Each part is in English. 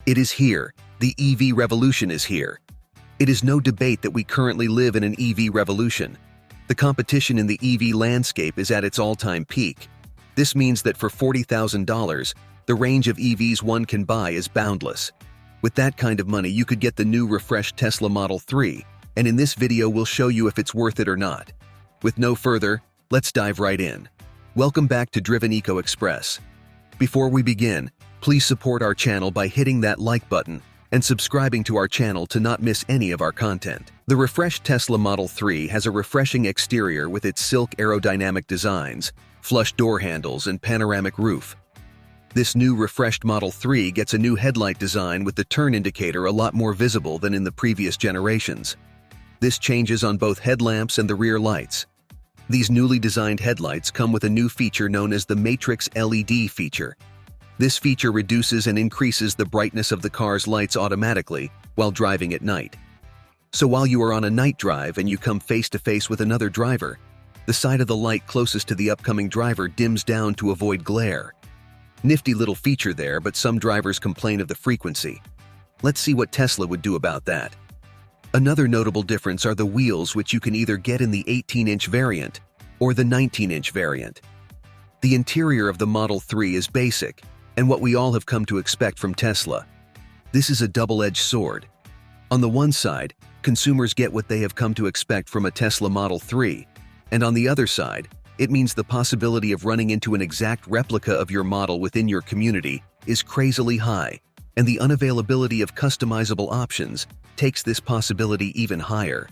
It is here. The EV revolution is here. It is no debate that we currently live in an EV revolution. The competition in the EV landscape is at its all-time peak. This means that for $40,000, the range of EVs one can buy is boundless. With that kind of money, you could get the new refreshed Tesla Model 3, and in this video we'll show you if it's worth it or not. With no further, let's dive right in. Welcome back to Driven Eco Express. Before we begin, please support our channel by hitting that like button and subscribing to our channel to not miss any of our content. The refreshed Tesla Model 3 has a refreshing exterior with its silk aerodynamic designs, flush door handles, and panoramic roof. This new refreshed Model 3 gets a new headlight design with the turn indicator a lot more visible than in the previous generations. This changes on both headlamps and the rear lights. These newly designed headlights come with a new feature known as the Matrix LED feature. This feature reduces and increases the brightness of the car's lights automatically while driving at night. So while you are on a night drive and you come face to face with another driver, the side of the light closest to the upcoming driver dims down to avoid glare. Nifty little feature there, but some drivers complain of the frequency. Let's see what Tesla would do about that. Another notable difference are the wheels, which you can either get in the 18-inch variant or the 19-inch variant. The interior of the Model 3 is basic, and what we all have come to expect from Tesla. This is a double-edged sword. On the one side, consumers get what they have come to expect from a Tesla Model 3, and on the other side, it means the possibility of running into an exact replica of your model within your community is crazily high, and the unavailability of customizable options takes this possibility even higher.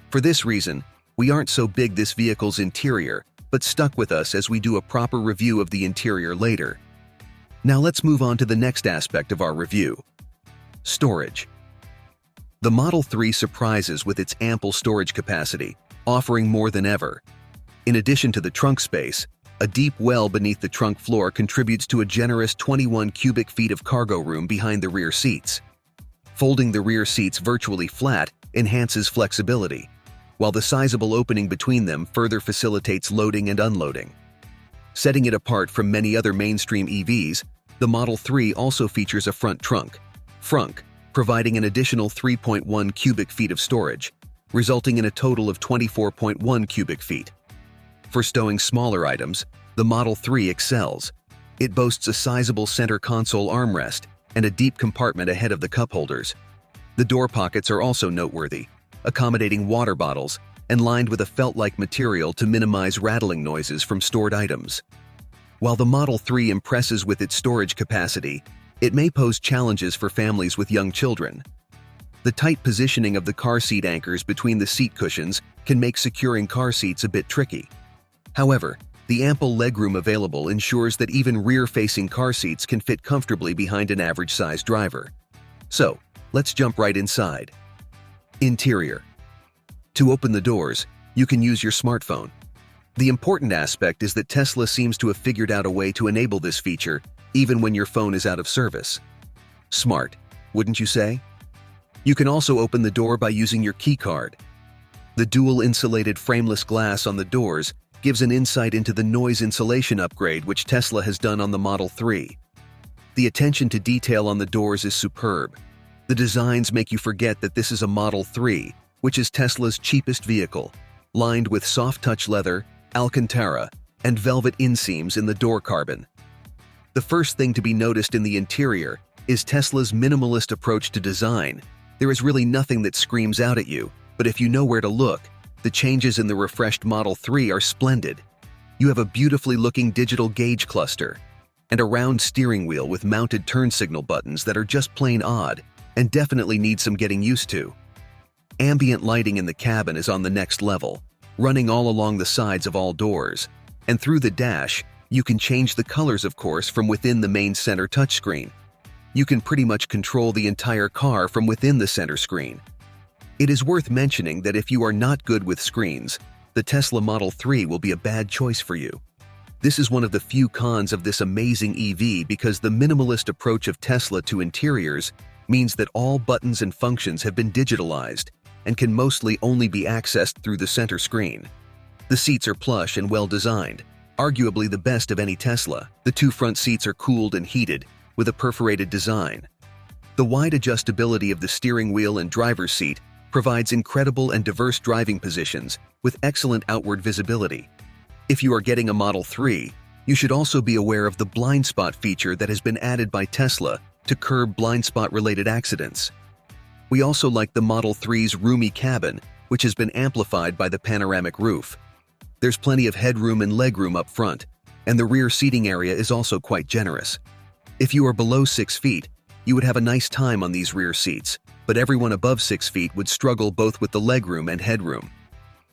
For this reason, we aren't so big this vehicle's interior, but stuck with us as we do a proper review of the interior later. Now let's move on to the next aspect of our review. Storage. The Model 3 surprises with its ample storage capacity, offering more than ever. In addition to the trunk space, a deep well beneath the trunk floor contributes to a generous 21 cubic feet of cargo room behind the rear seats. Folding the rear seats virtually flat enhances flexibility, while the sizable opening between them further facilitates loading and unloading. Setting it apart from many other mainstream EVs, the Model 3 also features a front trunk, providing an additional 3.1 cubic feet of storage, resulting in a total of 24.1 cubic feet. For stowing smaller items, the Model 3 excels. It boasts a sizable center console armrest and a deep compartment ahead of the cup holders. The door pockets are also noteworthy, accommodating water bottles and lined with a felt-like material to minimize rattling noises from stored items. While the Model 3 impresses with its storage capacity, it may pose challenges for families with young children. The tight positioning of the car seat anchors between the seat cushions can make securing car seats a bit tricky. However, the ample legroom available ensures that even rear-facing car seats can fit comfortably behind an average-sized driver. So, let's jump right inside. Interior. To open the doors, you can use your smartphone. The important aspect is that Tesla seems to have figured out a way to enable this feature even when your phone is out of service. Smart, wouldn't you say? You can also open the door by using your key card. The dual insulated frameless glass on the doors gives an insight into the noise insulation upgrade which Tesla has done on the Model 3. The attention to detail on the doors is superb. The designs make you forget that this is a Model 3, which is Tesla's cheapest vehicle, lined with soft-touch leather, Alcantara, and velvet inseams in the door carbon. The first thing to be noticed in the interior is Tesla's minimalist approach to design. There is really nothing that screams out at you, but if you know where to look, the changes in the refreshed Model 3 are splendid. You have a beautifully looking digital gauge cluster and a round steering wheel with mounted turn signal buttons that are just plain odd and definitely need some getting used to. Ambient lighting in the cabin is on the next level, running all along the sides of all doors, and through the dash, you can change the colors, of course, from within the main center touchscreen. You can pretty much control the entire car from within the center screen. It is worth mentioning that if you are not good with screens, the Tesla Model 3 will be a bad choice for you. This is one of the few cons of this amazing EV because the minimalist approach of Tesla to interiors means that all buttons and functions have been digitalized and can mostly only be accessed through the center screen. The seats are plush and well designed, arguably the best of any Tesla. The two front seats are cooled and heated with a perforated design. The wide adjustability of the steering wheel and driver's seat provides incredible and diverse driving positions with excellent outward visibility. If you are getting a Model 3, you should also be aware of the blind spot feature that has been added by Tesla to curb blind spot-related accidents. We also like the Model 3's roomy cabin, which has been amplified by the panoramic roof. There's plenty of headroom and legroom up front, and the rear seating area is also quite generous. If you are below 6 feet, you would have a nice time on these rear seats, but everyone above 6 feet would struggle both with the legroom and headroom.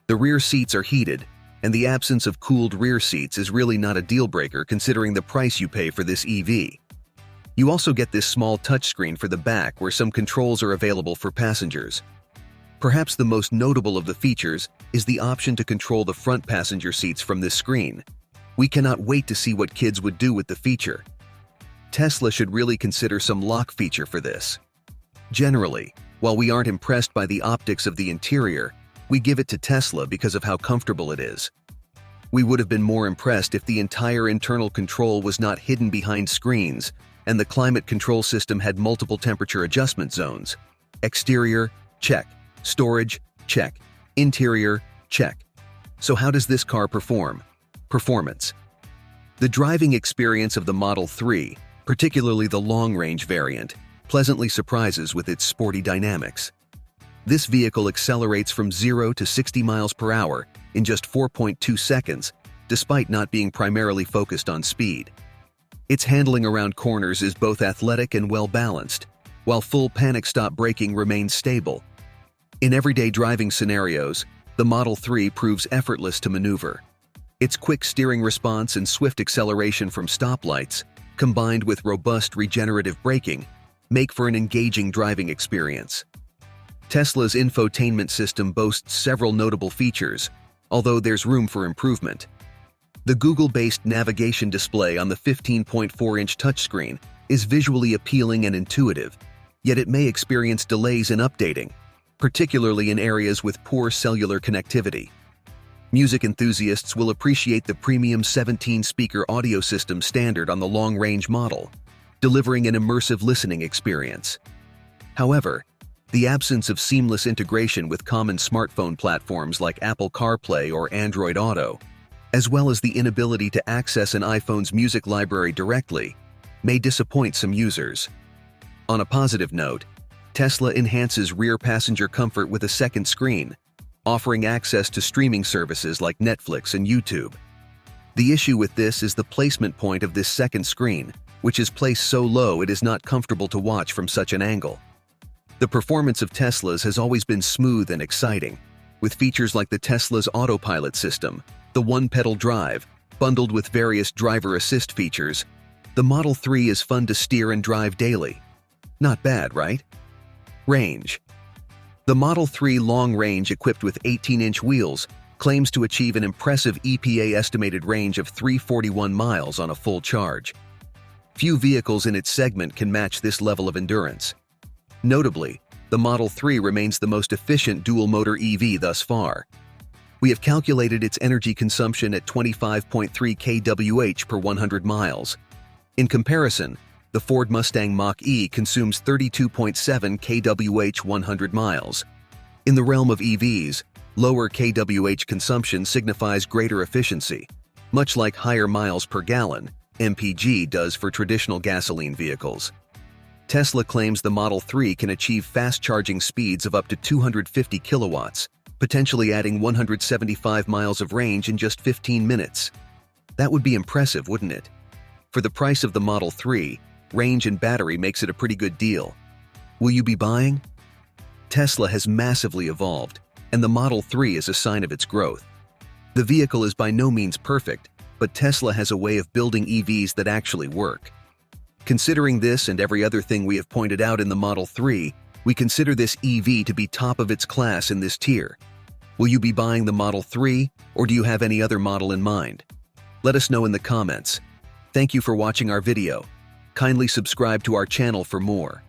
The rear seats are heated, and the absence of cooled rear seats is really not a deal-breaker considering the price you pay for this EV. You also get this small touchscreen for the back where some controls are available for passengers. Perhaps the most notable of the features is the option to control the front passenger seats from this screen. We cannot wait to see what kids would do with the feature. Tesla should really consider some lock feature for this. Generally, while we aren't impressed by the optics of the interior, we give it to Tesla because of how comfortable it is. We would have been more impressed if the entire internal control was not hidden behind screens and the climate control system had multiple temperature adjustment zones. Exterior, check. Storage, check. Interior, check. So how does this car perform? Performance. The driving experience of the Model 3, particularly the long-range variant, pleasantly surprises with its sporty dynamics. This vehicle accelerates from 0 to 60 miles per hour in just 4.2 seconds, despite not being primarily focused on speed. Its handling around corners is both athletic and well-balanced, while full panic stop braking remains stable. In everyday driving scenarios, the Model 3 proves effortless to maneuver. Its quick steering response and swift acceleration from stoplights, combined with robust regenerative braking, make for an engaging driving experience. Tesla's infotainment system boasts several notable features, although there's room for improvement. The Google-based navigation display on the 15.4-inch touchscreen is visually appealing and intuitive, yet it may experience delays in updating, particularly in areas with poor cellular connectivity. Music enthusiasts will appreciate the premium 17-speaker audio system standard on the long-range model, delivering an immersive listening experience. However, the absence of seamless integration with common smartphone platforms like Apple CarPlay or Android Auto, as well as the inability to access an iPhone's music library directly, may disappoint some users. On a positive note, Tesla enhances rear passenger comfort with a second screen, offering access to streaming services like Netflix and YouTube. The issue with this is the placement point of this second screen, which is placed so low it is not comfortable to watch from such an angle. The performance of Teslas has always been smooth and exciting, with features like the Tesla's autopilot system, the one-pedal drive, bundled with various driver assist features. The Model 3 is fun to steer and drive daily. Not bad, right? Range. The Model 3 long range equipped with 18-inch wheels claims to achieve an impressive EPA estimated range of 341 miles on a full charge. Few vehicles in its segment can match this level of endurance. Notably, the Model 3 remains the most efficient dual-motor EV thus far. We have calculated its energy consumption at 25.3 kWh per 100 miles. In comparison, the Ford Mustang Mach-E consumes 32.7 kWh 100 miles. In the realm of EVs, lower kWh consumption signifies greater efficiency, much like higher miles per gallon, MPG, does for traditional gasoline vehicles. Tesla claims the Model 3 can achieve fast charging speeds of up to 250 kilowatts, potentially adding 175 miles of range in just 15 minutes. That would be impressive, wouldn't it? For the price of the Model 3, range and battery makes it a pretty good deal. Will you be buying? Tesla has massively evolved, and the Model 3 is a sign of its growth. The vehicle is by no means perfect, but Tesla has a way of building EVs that actually work. Considering this and every other thing we have pointed out in the Model 3, we consider this EV to be top of its class in this tier. Will you be buying the Model 3, or do you have any other model in mind? Let us know in the comments. Thank you for watching our video. Kindly subscribe to our channel for more.